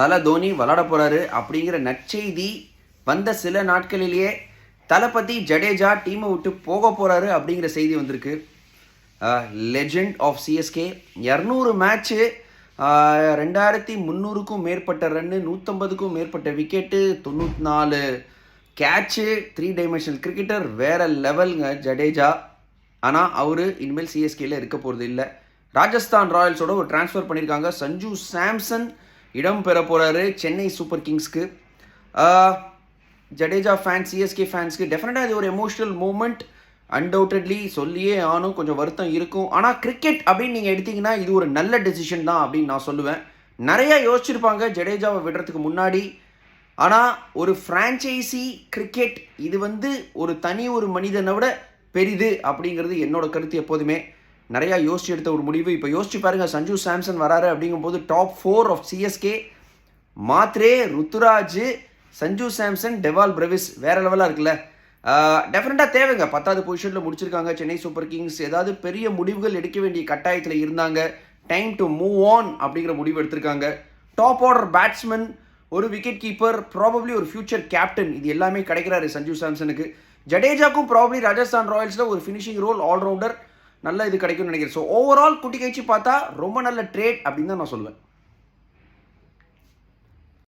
தல தோனி விளாட போகிறாரு அப்படிங்கிற நற்செய்தி வந்த சில நாட்களிலேயே தளபதி ஜடேஜா டீமை விட்டு போக போகிறாரு அப்படிங்கிற செய்தி வந்திருக்கு. லெஜெண்ட் ஆஃப் சிஎஸ்கே 200 மேட்ச்சு, 2300க்கும் மேற்பட்ட ரன்னு, 150க்கும் மேற்பட்ட விக்கெட்டு, 94 கேட்சு, 3 டைமென்ஷனல் கிரிக்கெட்டர், வேற லெவலுங்க ஜடேஜா. ஆனால் அவர் இனிமேல் சிஎஸ்கேல இருக்க போகிறது இல்லை. ராஜஸ்தான் ராயல்ஸோட ஒரு டிரான்ஸ்ஃபர் பண்ணியிருக்காங்க. சஞ்சு சாம்சன் இடம் பெற போகிறாரு சென்னை சூப்பர் கிங்ஸ்க்கு. ஜடேஜா ஃபேன்ஸ், சிஎஸ்கே ஃபேன்ஸ்க்கு டெஃபினட்டாக இது ஒரு எமோஷ்னல் மூமெண்ட். அன்டவுட்டட்லி சொல்லியே ஆனும், கொஞ்சம் வருத்தம் இருக்கும். ஆனால் கிரிக்கெட் அப்படின்னு நீங்கள் எடுத்தீங்கன்னா இது ஒரு நல்ல டெசிஷன் தான் அப்படின்னு நான் சொல்லுவேன். நிறையா யோசிச்சிருப்பாங்க ஜடேஜாவை விடுறதுக்கு முன்னாடி. ஆனால் ஒரு ஃப்ரான்ச்சைசி கிரிக்கெட் இது ஒரு தனி ஒரு மனிதனை விட பெரிது அப்படிங்கிறது என்னோட கருத்து. எப்போதுமே நிறையா யோசிச்சு எடுத்த ஒரு முடிவு. இப்போ யோசிச்சு பாருங்கள், சஞ்சு சாம்சன் வராரு அப்படிங்கும்போது top 4 of CSK Mhatre, Ruturaj, Sanju Samson, Dewald Brevis வேறு லெவலாக இருக்குல்ல. டெஃபினட்டாக தேவைங்க. 10வது பொசிஷனில் முடிச்சிருக்காங்க சென்னை சூப்பர் கிங்ஸ். ஏதாவது பெரிய முடிவுகள் எடுக்க வேண்டிய கட்டாயத்தில் இருந்தாங்க. டைம் டு மூவ் ஆன் அப்படிங்கிற முடிவு எடுத்திருக்காங்க. டாப் ஆர்டர் பேட்ஸ்மேன், ஒரு விக்கெட் கீப்பர், ப்ராபப்ளி ஒரு ஃபியூச்சர் கேப்டன், இது எல்லாமே கிடைக்கிறாரு சஞ்சு சாம்சனுக்கு. ஜடேஜாக்கும் ப்ராபப்ளி ராஜஸ்தான் ராயல்ஸில் ஒரு ஃபினிஷிங் ரோல், ஆல்ரவுண்டர் நல்ல இது கிடைக்கும்னு நினைக்கிறேன். ஸோ ஓவரால் குட்டி கழிச்சு பார்த்தா ரொம்ப நல்ல ட்ரேட் அப்படின்னு தான் நான் சொல்லுவேன்.